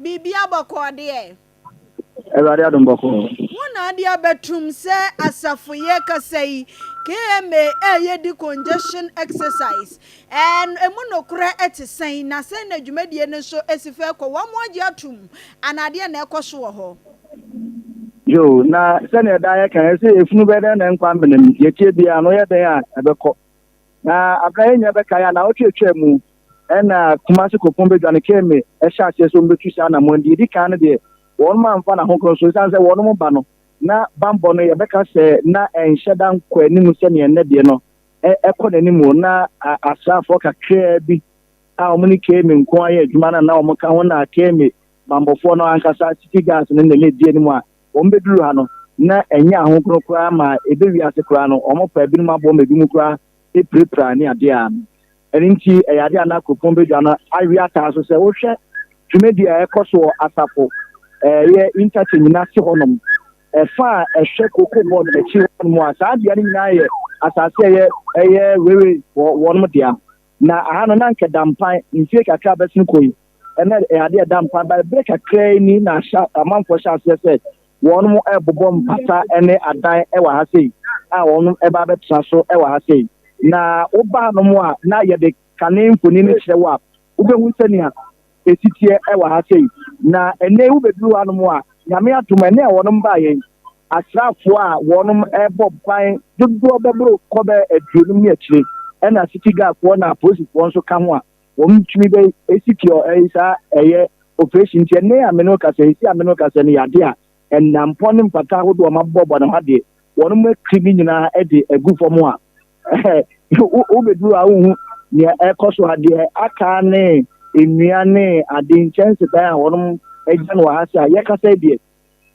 Bibia bako de. Everybody adom bako. One idea bedroom say asafoye kasai KMA ye congestion exercise and emunokura etsɛn na sɛ na dwumadie ne so esife kɔ wɔn mo agye atum anade na ɛkɔ so wɔ hɔ. Yo, na sɛnea da yɛ kan sɛ efunu bɛdɛ na nkwa mbenem yɛtie bia no yɛ dɛn a ɛbɛkɔ. Na abraye nya bɛka ya na otwetwe mu ɛna kumase kopon bedwa ne KMA ɛhyɛ aseɛ so mbetu sa na mondi di kan de wɔn man fa na honkro so san sɛ wɔn mo ba no na bambo no yɛbɛka sɛ na ɛnhyɛ da nkɔ anim sɛ ne ɛnɛ deɛ no ɛkɔ n'anim na asrafo kakraa bi a wɔn ne KMA nko ayɛ adwuma na wɔn ka ho na KMA bambɔfoɔ no ankasa city gas no na ne die anim a wɔn bɛduru ha no na ɛnyɛ ahonkro koraa ma ɛbɛwi ase koraa no wɔn pa ebinom abɔ ma ebinom koraa epirapira ne adeɛ a ɛne nti ɛyɛ adeɛ a na kopɔn bedwa no awi ata so sɛ wohwɛ dwumadi a ɛkɔ so asafo ɛyɛ interchange na se hɔnom ɛfa ɛhwɛ koko board akyi hɔnom a saa adeɛ no nyinaa yɛ asase ɛyɛ wewe wɔnom deɛ na aha no na nkɛ dampan mfie kakra bɛsen kɔyi ɛna adeɛ dampan ba bere kakra ni na ahyɛ amanfoɔ hyɛ aseɛ sɛ wɔnom ɛbobɔ mpata ɛne adan ɛwɔ ha sei a wɔnom ɛba bɛtena so ɛwɔ ha sei na woba no mu a na yɛde kane mfoni no kyerɛ wo a wobɛhu sɛnea esitie ɛwɔ ha sei na ɛnɛ wobɛduru ha no mu a nyame atom ɛnɛ a wɔnom baayɛ asraafoɔ a wɔnom ɛbɔ ban dodoɔ bɛboro kɔbɛ aduonum ne akyire ɛna city guardfoɔ na apolisifoɔ nso ka ho a wɔn tumi bɛ esikio ɛyisa ɛyɛ operation nti ɛnɛ a mene kasa esi a mene kasa ne yade a ɛnampɔ ne mpata ahodoɔ ɔma bɔ no ha deɛ wɔnom akiri ne nyinaa ɛde agu fam a wobɛduru a wohu nea ɛkɔ so ha deɛ aka ne nnua ne ade nkyɛnsedan a wɔnom agya no wɔ ha sɛ a yɛkasa deɛ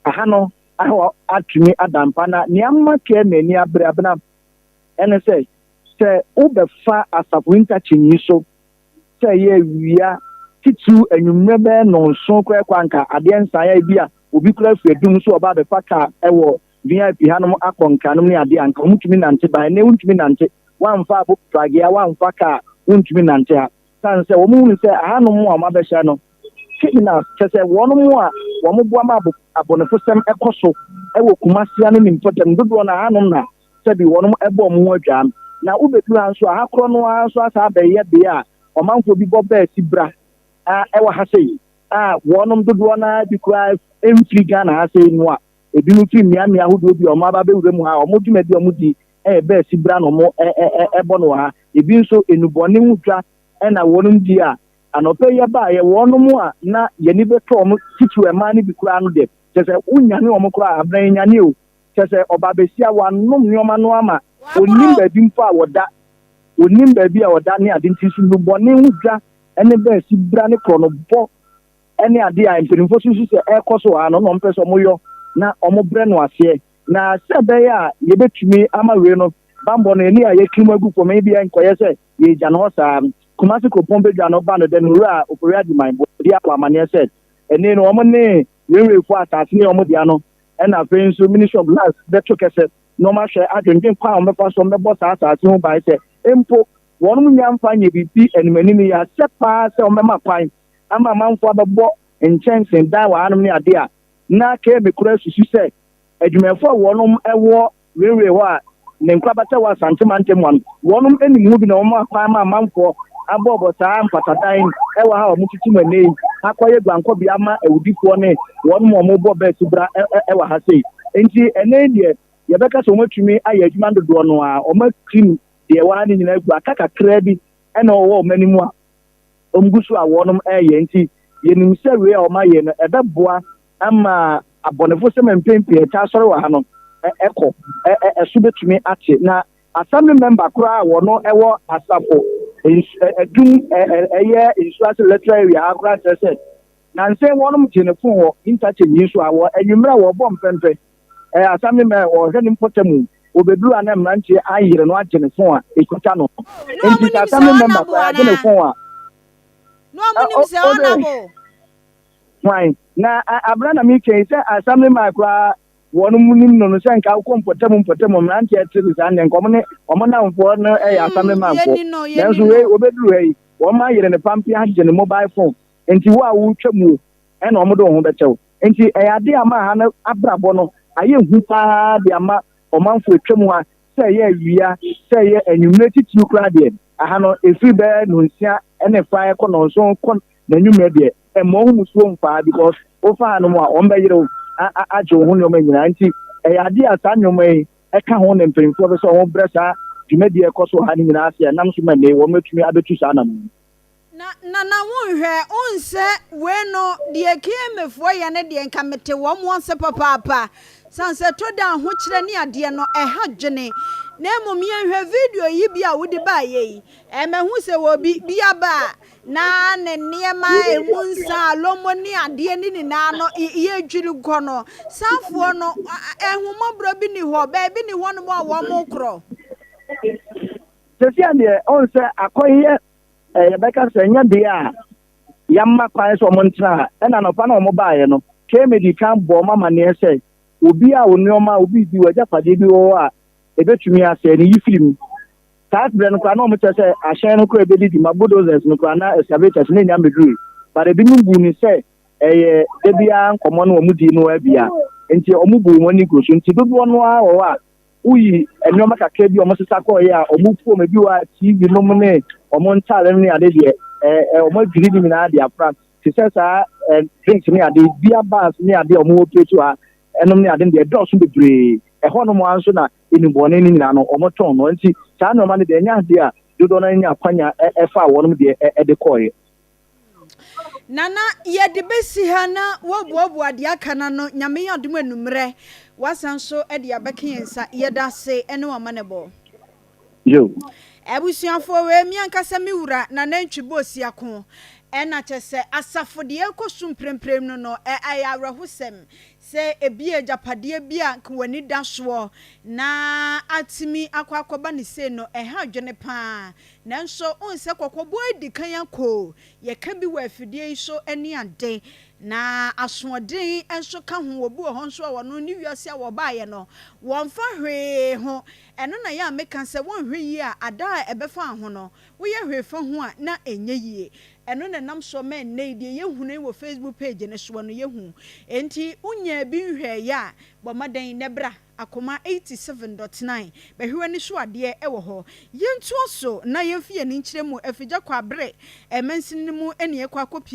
aha no ahɔ atumi adampa na nneɛma kɛɛ m'ani abere abena ɛne sɛ wobɛfa asafo ntakyinyi so sɛ yɛ wia titiriw anwummerɛ bɛɛ nonso koraa kɔ anka adeɛ nsaeɛ bi a obi kora fi adum so ɔba bɛfa ka ɛwɔ VIP hanom akɔ nkanom ne adeɛ anka wontumi nante ba ɛnɛ wontumi nante wamfa abo pragea wamfa ka wontumi nante ha san sɛ wɔn mu sɛ ahanom a mabɛhyɛ no criminals kyɛ sɛ wɔn mu a wɔn boa ma abɔnefo sɛm ɛkɔ so ɛwɔ kumasia no ne mpɔtam dodoɔ na ahanom na sɛbi wɔn ɛbɔ wɔn ho adwam na wobɛduru ha nso ahakorɔ no ha nso asa abɛyɛ bea a ɔmanfoɔ bi bɔ bɛɛ si bra a ɛwɔ ha sɛ a wɔn dodoɔ na bi koraa ɛmfiri Ghana ha sɛ no a ebinom fi mmeammea ahodoɔ bi a wɔn aba bɛwura mu ha wɔn dwumadi a wɔn di ɛyɛ bɛɛ si bra na wɔn ɛbɔ no ha ebi nso enubɔne ho dwa ɛna wɔn di a anɔpɛ yɛ ba yɛ wɔn mu a na yɛni bɛtɔ wɔn titiri ɛmaa no bi koraa no deɛ kyɛ sɛ wonyane wɔn koraa abɛn nyane o kyɛ sɛ ɔba besia wanom nneɛma no ama onim baabi mpo a wɔda onim baabi a wɔda ne ade nti so nubɔne ho dwa ɛne bɛɛ si bra ne korɔ no bɔ ɛne ade a mpanimfoɔ so sɛ ɛkɔ so ha no na wɔn pɛ sɛ wɔn yɔ na wɔn brɛ no aseɛ na sɛ bɛyɛ a yɛbɛtumi ama wei no bambɔ no ani a yɛkirim agu fam ebi yɛ nkɔyɛ sɛ yɛgya no hɔ saa kumase kopɔn bedwa no ba no dɛ no wura opori adiman bɔdi akɔ amaneɛ sɛ ɛne no wɔn ne wewefo asase ne wɔn dea no ɛna afei nso ministry of lands bɛto kɛsɛ na wɔn ahwɛ adwendwen kwan a wɔn bɛfa so wɔn bɛbɔ saa asase ho ban sɛ mpo wɔn mu nya mfa nyɛ biribi animanim yɛ asɛ paa sɛ wɔn bɛma kwan ama amanfoɔ abɛbɔ nkyɛnse dan wɔ hanom ne ade a na KMA kura susu sɛ adwumayɛfoɔ a wɔnom ɛwɔ wewe hɔ a ne nkrabata wɔ asantemantam wɔn wɔnom anim ho bi na wɔn akwan ma amanfoɔ abɔbɔ saa mpatadan ɛwɔ ha wɔn titi mu ɛnɛ yi akɔyɛ guankɔbea ama awudifoɔ ne wɔn mu wɔn bɔ bɛɛ subra ɛwɔ ha sei nti ɛnɛ deɛ yɛbɛka sɛ wɔn atumi ayɛ adwuma dodoɔ no a wɔn akirim deɛ wɔn ha ne nyinaa gu aka kakraa bi ɛna wɔwɔ wɔn anim a wɔn gu so a wɔnom ɛyɛ nti yɛnim sɛ wei a wɔn ayɛ no ɛbɛboa ama abɔnefo sɛ mpempem ɛta asɔre wɔ ha no ɛkɔ ɛso betumi ate na assembly member koraa wɔno ɛwɔ asafo adum ɛyɛ insurance electoral area akora kyerɛ sɛ nansɛ wɔnom gye ne fon wɔ interchange so a wɔ anwummerɛ a wɔbɔ mpɛmpɛ assembly member wɔhwɛ ne mpɔtam obɛduru a na mmeranteɛ ayere no agye ne fon a ɛkuta no nti assembly member koraa agye ne fon a fine na abra na mi kɛn sɛ assembly member koraa wɔn mu nim no sɛ nka akɔ mpɔtam mmeranteɛ tiri saa ne nkɔm ne ɔmo namfoɔ no ɛyɛ assembly member nanso wei obɛduru ha yi wɔn ayere ne pampi agye ne mobile phone nti wo a wotwa mu ɛna ɔmo de ho bɛkyɛw nti ɛyade ama ha na abrabɔ no ayɛ hu paa de ama ɔmanfo atwam ha sɛ ɛyɛ awia sɛ ɛyɛ anwummerɛ titiri koraa deɛ aha no ɛfiri bɛyɛ nonsia ɛne fa ɛkɔ nɔnso kɔ n'anwummerɛ deɛ ɛma ɔho musuo mfaa because wofa no mu a ɔmo bɛyere wo agye wo ho nneɔma nyinaa nti ɛyade a saa nneɔma yi ɛka ho ne mpanyinfoɔ bɛ sɛ ɔmo brɛ saa dwumadi ɛkɔ so ha no nyinaa ase ɛnam so ma ne wɔn atumi abɛtu saa nam na wonhwɛ onsɛ we no deɛ KMFo yɛ ne deɛ nka mete wɔn wɔnse papaapa sanse to da ho kyerɛ ne adeɛ no ɛha dwene na mmom yɛhwɛ video yi bi a wode ba yɛ ɛmɛhu sɛ wɔ bi aba na ne nneɛma emu nsa alomo ne adeɛ ne nyinaa no yɛdwiri kɔ no safoɔ no ɛhomɔborɔ bi ni hɔ baabi ni hɔ no mu a wɔn korɔ sɛsi adeɛ onsɛ akɔyɛ yɛbɛka sɛ nyɛ deɛ a yɛmma kwan sɛ ɔmo ntena ɛna nɔpa na ɔmo baeɛ no KMD kan bɔ ɔmo amanneɛ sɛ obi a onneɔma obi bi wagyapadeɛ bi wɔ a ebetumi asɛ ne yi film saa berɛ no koraa na ɔmo kyerɛ sɛ ahyɛn no koraa ebɛdidi ma bulldozers no koraa na excavators ne nya mbɛduru but ebinom bu ne sɛ ɛyɛ ebia nkɔmɔ no ɔmo di no abia nti ɔmo bu wɔn ni go so nti dodoɔ no a wɔ a uyi nneɔma kakra bi ɔmo sesa kɔɔyɛ a ɔmo puom ebi wɔ a TV nom ne ɔmo ntaale ne ade deɛ ɔmo adwiri ne nyinaa de afra te sɛ saa drinks ne ade bia bars ne ade ɔmo wɔ plate a ɛnom ne ade deɛ dɔɔso bebree ɛhɔ nom nso na enibɔne ne nyinaa no ɔmo tɔn no nti saa nneɔma no deɛ ɛnyɛ ade a dodoɔ no anya akwanya ɛfa wɔnom deɛ ɛde kɔɔyɛ nana yɛde bɛsi ha na wɔboaboa deɛ aka na no nyame yɛ adom anummerɛ wasan so de abɛka yɛn nsa yɛda se ɛne wɔma ne bɔ yo abusuafoɔ wei mi ankasa mi wura na nantwi bɔ siako ɛna kyɛ sɛ asafo deɛ kɔ so mpremprem no ayɛ awerɛhosɛm sɛ ebi agyapadeɛ bi a wani da soɔ na atimi akɔba ne se no ɛha dwene paa nanso onsɛ kɔkɔbɔ edi kan akɔ yɛka bi wɔ afidie yi so ani ade na asoɔden enso ka ho obi wɔ hɔ nso a wɔno ne wiase a wɔbaeɛ no wɔmfa hwee ho ɛno na yɛ a meka sɛ wɔnhwɛ yi a ada a ɛbɛfa ho no woyɛ hwee fa ho a na ɛnyɛ yie ɛno na nam so ma nnɛ deɛ yɛhunu wɔ Facebook page ne so no yɛhu enti unya bi nhwɛ ya bɔmadan ne bra akoma 87.9 bɛhwɛ ne so adeɛ ɛwɔ hɔ yɛntuo so na yɛmfie ne nkyerɛ mu afigya kɔ abrɛ ɛmansin mu ɛne ɛkɔ akɔpie